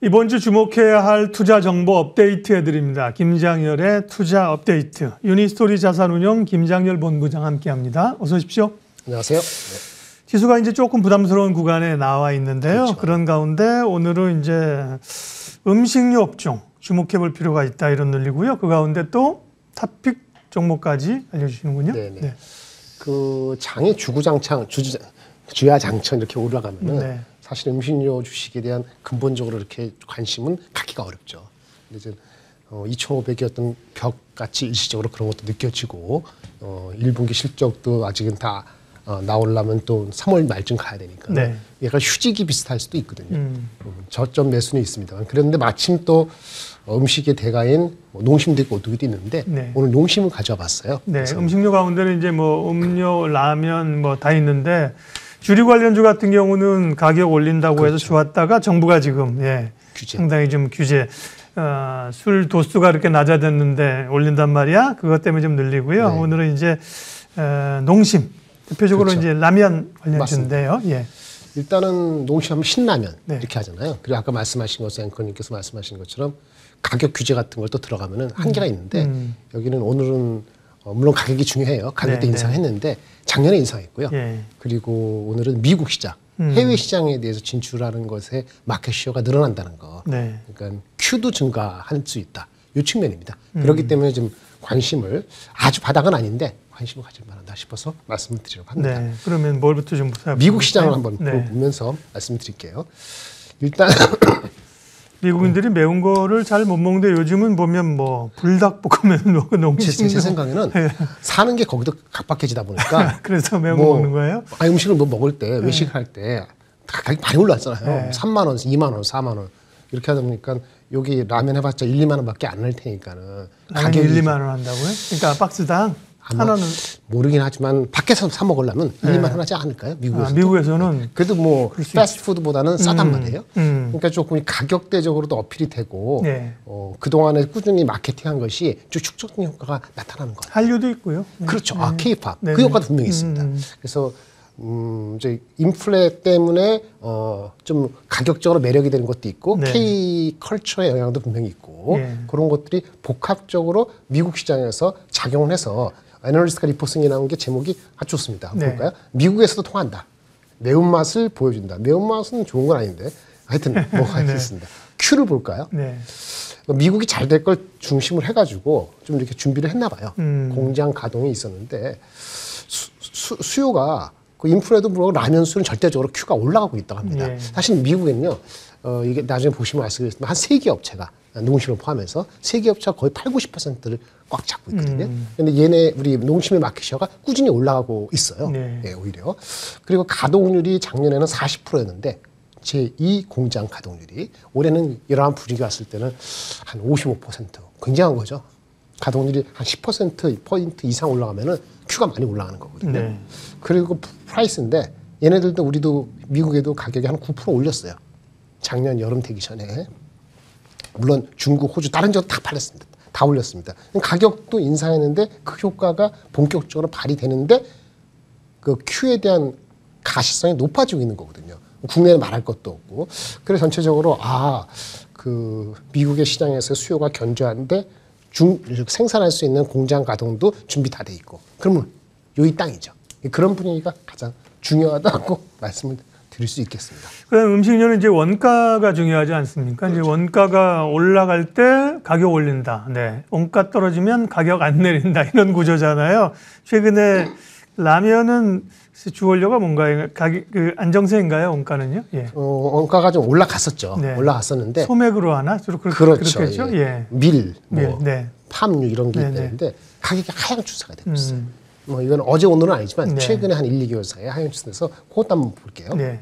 이번 주 주목해야 할 투자 정보 업데이트 해드립니다. 김장열의 투자 업데이트. 유니스토리 자산운용 김장열 본부장 함께합니다. 어서 오십시오. 안녕하세요. 지수가 이제 조금 부담스러운 구간에 나와 있는데요. 그렇죠. 그런 가운데 오늘은 이제 음식료 업종 주목해 볼 필요가 있다 이런 논리고요. 그 가운데 또 탑픽 종목까지 알려주시는군요. 네네. 네. 그 장의 주야장천 이렇게 올라가면은 네. 사실 음식료 주식에 대한 근본적으로 이렇게 관심은 갖기가 어렵죠. 근데 이제 2,500이었던 벽같이 일시적으로 그런 것도 느껴지고 1분기 실적도 아직은 다 나오려면 또 3월 말쯤 가야 되니까 네. 약간 휴지기 비슷할 수도 있거든요. 저점 매수는 있습니다. 그런데 마침 또 음식의 대가인 농심도 있고 오뚜기도 있는데 네. 오늘 농심을 가져와 봤어요. 네, 음식료 가운데는 이제 뭐 음료, 라면 뭐 다 있는데 주류 관련주 같은 경우는 가격 올린다고 그렇죠. 해서 좋았다가 정부가 지금 규제. 상당히 좀 규제 술 도수가 이렇게 낮아졌는데 올린단 말이야. 그것 때문에 좀 늘리고요. 네. 오늘은 이제 농심 대표적으로 그렇죠. 이제 라면 관련주인데요. 예. 일단은 농심하면 신라면 네. 이렇게 하잖아요. 그리고 아까 말씀하신 것처럼 앵커님께서 말씀하신 것처럼 가격 규제 같은 걸 또 들어가면은 한계가 있는데 여기는 오늘은 물론 가격이 중요해요. 가격도 네, 인상했는데 작년에 인상했고요. 예. 그리고 오늘은 미국 시장, 해외 시장에 대해서 진출하는 것에 마켓시어가 늘어난다는 거. 네. 그러니까 Q도 증가할 수 있다. 이 측면입니다. 그렇기 때문에 좀 관심을 아주 바닥은 아닌데 관심을 가질 만하다 싶어서 말씀을 드리려고 합니다. 네. 그러면 뭘부터 좀 미국 시장을 한번 네. 보면서 말씀드릴게요. 일단 미국인들이 매운 거를 잘 못 먹는데 요즘은 보면 뭐 불닭볶음면 농심 제 생각에는 사는 게 거기도 각박해지다 보니까 그래서 매운 거 먹는 거예요? 아니 음식을 뭐 먹을 때 외식할 때 가격이 많이 올랐잖아요. 3만 원, 2만 원, 4만 원 이렇게 하다 보니까 여기 라면 해봤자 1, 2만 원밖에 안 날 테니까는 가격이 1, 2만 원 한다고요? 그러니까 박스당 하나는 모르긴 하지만 밖에서 사 먹으려면 1, 2만 원 하지 않을까요? 미국에서. 미국에서는 그래도 뭐 패스트푸드보다는 싸단 말이에요. 그러니까 조금 가격대적으로도 어필이 되고 네. 그동안에 꾸준히 마케팅한 것이 좀 축적된 효과가 나타나는 거예요. 한류도 있고요. 그렇죠. K-팝. 네. 그 효과도 분명히 있습니다. 그래서 이제 인플레 때문에 좀 가격적으로 매력이 되는 것도 있고 네. K-컬처의 영향도 분명히 있고 네. 그런 것들이 복합적으로 미국 시장에서 작용을 해서 애널리스트가 리포팅이 나온 게 제목이 아주 좋습니다. 네. 볼까요? 미국에서도 통한다. 매운맛을 보여준다. 매운맛은 좋은 건 아닌데 하여튼 뭐가 있습니다. Q를 볼까요? 네. 미국이 잘 될 걸 중심을 해가지고 좀 이렇게 준비를 했나 봐요. 공장 가동이 있었는데 수요가 그 인플레도 물론 라면 수는 절대적으로 Q가 올라가고 있다고 합니다. 예. 사실 미국에는요, 이게 나중에 보시면 아시겠지만 한 3개 업체가 농심을 포함해서 3개 업체가 거의 80~90%를 꽉 잡고 있거든요. 근데 얘네 우리 농심의 마켓시어가 꾸준히 올라가고 있어요. 네. 예, 오히려. 그리고 가동률이 작년에는 40%였는데 제2 공장 가동률이 올해는 이러한 분위기 왔을 때는 한 55%. 굉장한 거죠. 가동률이 한 10% 이상 올라가면은 Q가 많이 올라가는 거거든요. 네. 그리고 프라이스인데 얘네들도 우리도 미국에도 가격이 한 9% 올렸어요. 작년 여름 되기 전에. 물론 중국, 호주 다른 지역도 다 팔렸습니다. 다 올렸습니다. 가격도 인상했는데 그 효과가 본격적으로 발휘되는데 그 Q에 대한 가시성이 높아지고 있는 거거든요. 국내에 말할 것도 없고. 그래서 전체적으로 그 미국의 시장에서 수요가 견조한데 생산할 수 있는 공장 가동도 준비 다 돼 있고. 그러면 여기 땅이죠. 그런 분위기가 가장 중요하다고 말씀을 드릴 수 있겠습니다. 그다음 음식료는 이제 원가가 중요하지 않습니까? 그렇죠. 이제 원가가 올라갈 때 가격 올린다. 네. 원가 떨어지면 가격 안 내린다. 이런 구조잖아요. 최근에 라면은 주원료가 뭔가요? 가격 그 안정세인가요? 원가는요? 예. 원가가 좀 올라갔었죠. 네. 올라갔었는데 소맥으로 하나 주로 그렇죠. 그렇겠죠. 예. 밀, 밀, 네. 팜유 이런 게 네, 있는데 가격이 하향 추세가 되고 있어요. 뭐 이건 어제 오늘은 아니지만 네. 최근에 한 1, 2개월 사이에 하향 추세에서 그것도 한번 볼게요. 네.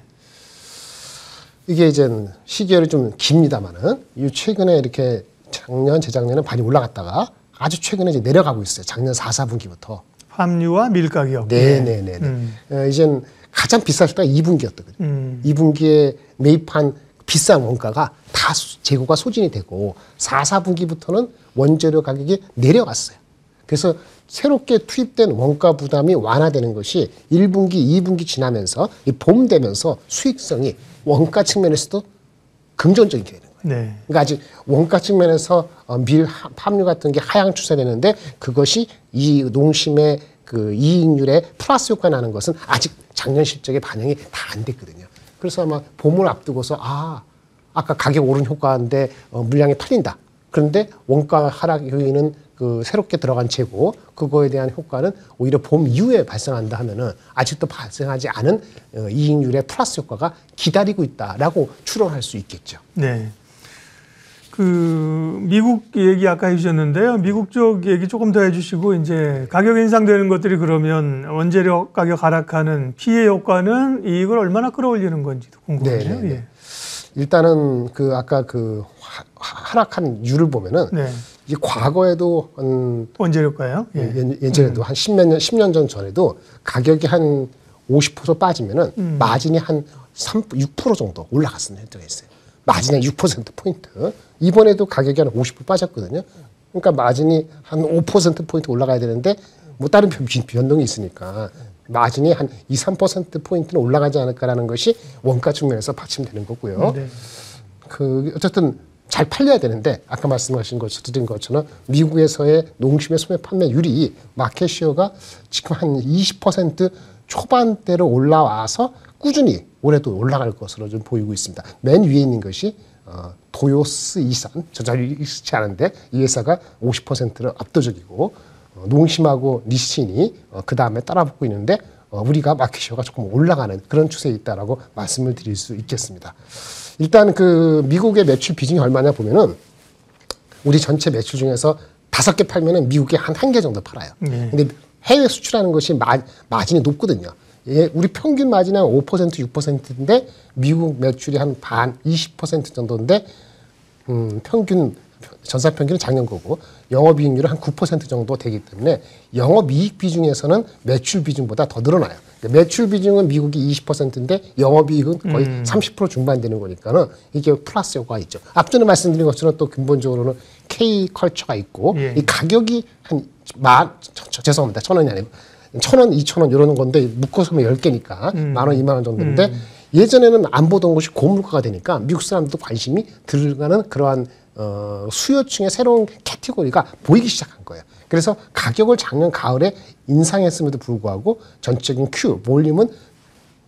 이게 이제 시기열이 좀 깁니다만은 이 최근에 이렇게 작년, 재작년에 많이 올라갔다가 아주 최근에 이제 내려가고 있어요. 작년 4, 4분기부터. 함유와 밀 가격. 네네네. 이젠 가장 비쌀 때가 2분기였거든요. 2분기에 매입한 비싼 원가가 다 재고가 소진이 되고 4, 4분기부터는 원재료 가격이 내려갔어요. 그래서 새롭게 투입된 원가 부담이 완화되는 것이 1분기, 2분기 지나면서 이 봄 되면서 수익성이 원가 측면에서도 긍정적인 게 되는 거예요. 네. 그러니까 아직 원가 측면에서 밀 함유 같은 게 하향 추세되는데 그것이 이 농심의 그 이익률에 플러스 효과 나는 것은 아직 작년 실적에 반영이 다 안 됐거든요. 그래서 아마 봄을 앞두고서 아까 가격 오른 효과인데 물량이 팔린다. 그런데 원가 하락 요인은 그 새롭게 들어간 재고 그거에 대한 효과는 오히려 봄 이후에 발생한다 하면은 아직도 발생하지 않은 이익률의 플러스 효과가 기다리고 있다라고 추론할 수 있겠죠. 네. 그 미국 얘기 아까 해주셨는데요. 미국 쪽 얘기 조금 더 해주시고 이제 가격 인상되는 것들이 그러면 원재료 가격 하락하는 피해 효과는 이익을 얼마나 끌어올리는 건지도 궁금해요. 네. 예. 일단은 그 아까 그 하락한 이유를 보면은 네. 이 과거에도 원재료가요? 예. 예전에도 한 10년 전 전에도 가격이 한 50% 빠지면은 마진이 한 6% 정도 올라갔었는 적이 있어요. 마진의 6%포인트. 이번에도 가격이 한 50% 빠졌거든요. 그러니까 마진이 한 5%포인트 올라가야 되는데 뭐 다른 변동이 있으니까 마진이 한 2~3%포인트는 올라가지 않을까라는 것이 원가 측면에서 받침되는 거고요. 네. 그 어쨌든 잘 팔려야 되는데 아까 말씀하신 것처럼 미국에서의 농심의 소매 판매율이 마켓시어가 지금 한 20% 초반대로 올라와서 꾸준히 올해도 올라갈 것으로 좀 보이고 있습니다. 맨 위에 있는 것이 도요스 이산, 저 잘 익숙치 않은데 이 회사가 50%를 압도적이고 농심하고 니신이 그 다음에 따라붙고 있는데 우리가 마켓시어가 조금 올라가는 그런 추세에 있다라고 말씀을 드릴 수 있겠습니다. 일단 그 미국의 매출 비중이 얼마냐 보면은 우리 전체 매출 중에서 5개 팔면은 미국에 한 1개 정도 팔아요. 근데 해외 수출하는 것이 마진이 높거든요. 예, 우리 평균 마진이 한 5%, 6%인데 미국 매출이 한 반, 20% 정도인데 평균 전사 평균은 작년 거고 영업이익률은 한 9% 정도 되기 때문에 영업이익 비중에서는 매출 비중보다 더 늘어나요. 매출 비중은 미국이 20%인데 영업이익은 거의 30% 중반 되는 거니까는 이게 플러스 효과가 있죠. 앞전에 말씀드린 것처럼 또 근본적으로는 K컬처가 있고 예. 이 가격이 한 죄송합니다. 1,000원이 아니고 1,000원, 2,000원 이러는 건데 묶어서 하면 10개니까 10,000원, 20,000원 정도인데 예전에는 안 보던 것이 고물가가 되니까 미국 사람들도 관심이 들어가는 그러한 수요층의 새로운 캐티고리가 보이기 시작한 거예요. 그래서 가격을 작년 가을에 인상했음에도 불구하고 전적인 Q, 볼륨은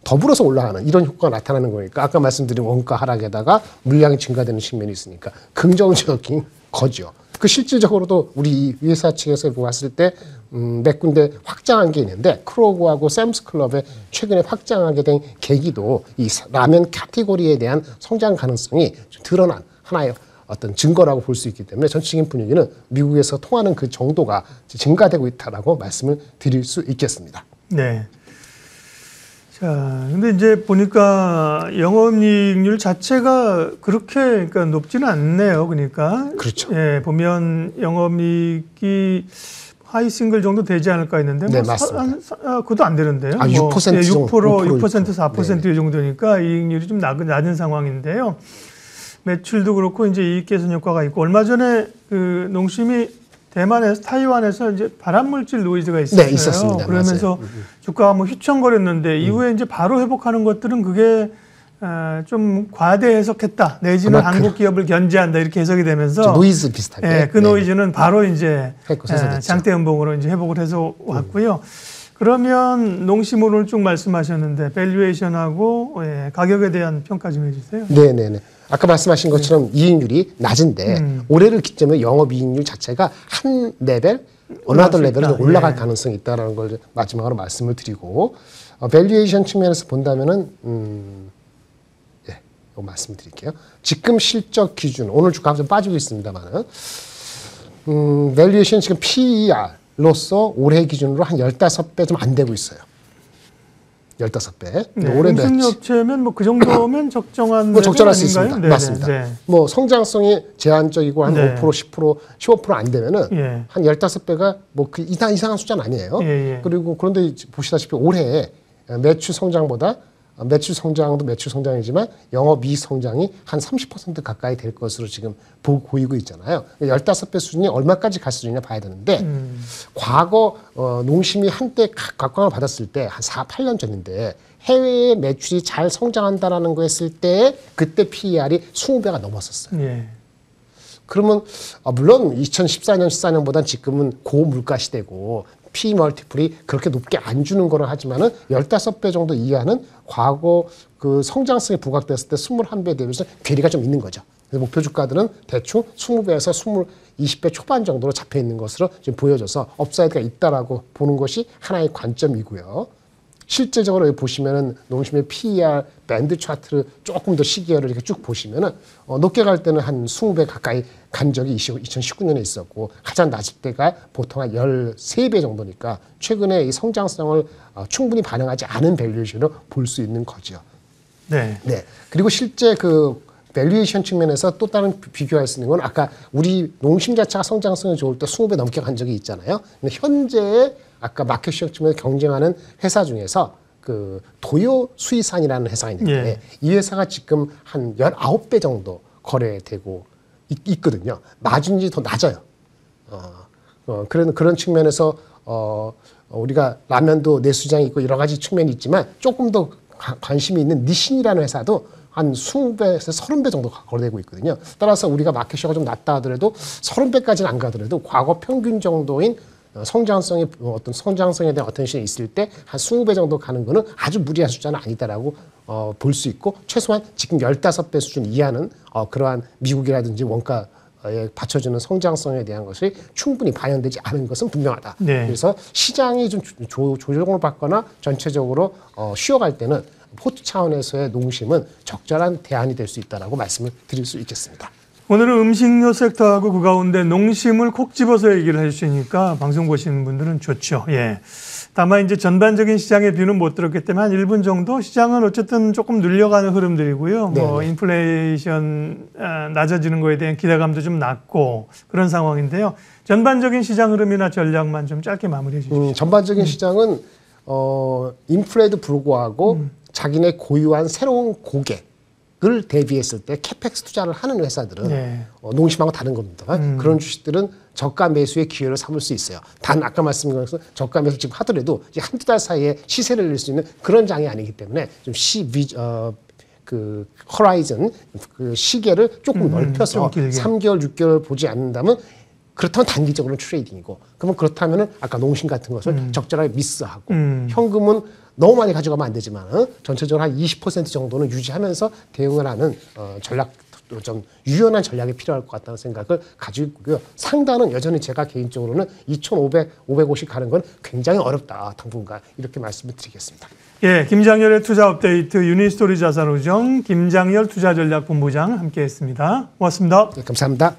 더불어서 올라가는 이런 효과가 나타나는 거니까 아까 말씀드린 원가 하락에다가 물량이 증가되는 측면이 있으니까 긍정적인 거죠. 그 실질적으로도 우리 회사 측에서 봤을 때 몇 군데 확장한 게 있는데 크로그하고 샘스클럽에 최근에 확장하게 된 계기도 이 라면 카테고리에 대한 성장 가능성이 좀 드러난 하나의 어떤 증거라고 볼 수 있기 때문에 전체적인 분위기는 미국에서 통하는 그 정도가 증가되고 있다라고 말씀을 드릴 수 있겠습니다. 네. 자, 근데 이제 보니까 영업이익률 자체가 그렇게 그러니까 높지는 않네요. 그러니까. 그렇죠. 예, 보면 영업이익이 하이 싱글 정도 되지 않을까 했는데 네, 뭐 맞습니다. 그것도 안 되는데요. 6% 예, 6%, 5%, 4% 이 정도니까 이익률이 좀 낮은 상황인데요. 매출도 그렇고 이제 이익 개선 효과가 있고 얼마 전에 그 농심이 대만에서 타이완에서 이제 발암물질 노이즈가 있었어요. 네, 있었습니다. 그러면서 맞아요. 주가가 뭐 휘청거렸는데 이후에 이제 바로 회복하는 것들은 그게 좀 과대 해석했다. 내지는 한국 기업을 견제한다 이렇게 해석이 되면서 노이즈 비슷하게. 예, 그 노이즈는 바로 이제 해소됐죠. 장대 음봉으로 이제 회복을 해서 왔고요. 그러면 농심 오늘 쭉 말씀하셨는데 밸류에이션하고 가격에 대한 평가 좀 해주세요. 네네네. 아까 말씀하신 것처럼 이익률이 낮은데 올해를 기점으로 영업이익률 자체가 한 레벨, 어나더 레벨은 올라갈 가능성이 있다는 걸 마지막으로 말씀을 드리고 밸류에이션 측면에서 본다면은 이거 말씀드릴게요. 지금 실적 기준 오늘 주가가 좀 빠지고 있습니다만은 밸류에이션 지금 PER로서 올해 기준으로 한 15배 좀 안 되고 있어요. 15배. 네, 올해 공승업체면 뭐 그 정도면 적정한 뭐 적절할 수 아닌가요? 있습니다. 네네, 맞습니다. 네. 뭐 성장성이 제한적이고 한 네. 5%, 10%, 15% 안 되면은 예. 한 15배가 뭐 그 이상한 숫자는 아니에요. 예. 그리고 그런데 보시다시피 올해 매출 성장보다 매출 성장도 매출 성장이지만 영업이익 성장이 한 30% 가까이 될 것으로 지금 보이고 있잖아요. 15배 수준이 얼마까지 갈 수 있냐 봐야 되는데 과거 농심이 한때 각광을 받았을 때 한 4, 8년 전인데 해외의 매출이 잘 성장한다라는 거 했을 때 그때 PER이 20배가 넘었었어요. 예. 그러면 물론 2014년, 14년보다는 지금은 고물가 시대고 P 멀티플이 그렇게 높게 안 주는 거를 하지만은 15배 정도 이하는 과거 그 성장성이 부각됐을 때 21배 대비해서 괴리가 좀 있는 거죠. 그래서 목표 주가들은 대충 20배에서 20배 초반 정도로 잡혀 있는 것으로 지금 보여져서 업사이드가 있다라고 보는 것이 하나의 관점이고요. 실제적으로 여기 보시면은 농심의 PER 밴드 차트를 조금 더 시기열을 이렇게 쭉 보시면은 높게 갈 때는 한 20배 가까이 간 적이 2019년에 있었고 가장 낮을 때가 보통 한 13배 정도니까 최근에 이 성장성을 충분히 반영하지 않은 밸류에이션으로 볼 수 있는 거죠. 네. 네. 그리고 실제 그 밸류에이션 측면에서 또 다른 비교할 수 있는 건 아까 우리 농심 자체가 성장성이 좋을 때 20배 넘게 간 적이 있잖아요. 근데 현재 아까 마켓 시장 측면에서 경쟁하는 회사 중에서 그 도요 수의산이라는 회사가 있는데 예. 이 회사가 지금 한 19배 정도 거래되고 있거든요. 마진이 더 낮아요. 그런 측면에서 우리가 라면도 내수장이 있고 여러 가지 측면이 있지만 조금 더 관심이 있는 니신이라는 회사도 한 20배에서 30배 정도 거래되고 있거든요. 따라서 우리가 마켓시가 좀 낮다 하더라도 30배까지는 안 가더라도 과거 평균 정도인 성장성이 어떤 성장성에 대한 어텐션이 있을 때 한 20배 정도 가는 거는 아주 무리한 숫자는 아니다라고 볼 수 있고 최소한 지금 15배 수준 이하는 그러한 미국이라든지 원가에 받쳐주는 성장성에 대한 것이 충분히 반영되지 않은 것은 분명하다. 네. 그래서 시장이 좀 조정을 받거나 전체적으로 쉬어갈 때는 포트 차원에서의 농심은 적절한 대안이 될 수 있다라고 말씀을 드릴 수 있겠습니다. 오늘은 음식료 섹터하고 그 가운데 농심을 콕 집어서 얘기를 해주시니까 방송 보시는 분들은 좋죠. 예. 다만 이제 전반적인 시장의 뷰는 못 들었기 때문에 한 1분 정도 시장은 어쨌든 조금 눌려가는 흐름들이고요. 네네. 뭐 인플레이션 낮아지는 거에 대한 기대감도 좀 낮고 그런 상황인데요. 전반적인 시장 흐름이나 전략만 좀 짧게 마무리해 주십시오. 전반적인 시장은 인플레에도 불구하고 자기네 고유한 새로운 고객을 대비했을 때 캐펙스 투자를 하는 회사들은 네. 농심하고 다른 겁니다. 그런 주식들은 저가 매수의 기회를 삼을 수 있어요. 단 아까 말씀드린 것처럼 저가 매수 지금 하더라도 이제 한두 달 사이에 시세를 낼 수 있는 그런 장이 아니기 때문에 좀 그 호라이즌 그 시계를 조금 넓혀서 3개월, 6개월 보지 않는다면 그렇다면 단기적으로는 트레이딩이고 그러면 그렇다면은 아까 농심 같은 것을 적절하게 미스하고 현금은 너무 많이 가져가면 안 되지만 전체적으로 한 20% 정도는 유지하면서 대응을 하는 전략 좀 유연한 전략이 필요할 것 같다는 생각을 가지고 있고요. 상단은 여전히 제가 개인적으로는 2,500, 550 가는 건 굉장히 어렵다. 당분간 이렇게 말씀을 드리겠습니다. 예, 김장열의 투자 업데이트 유니스토리 자산운용 김장열 투자전략본부장 함께했습니다. 고맙습니다. 네, 감사합니다.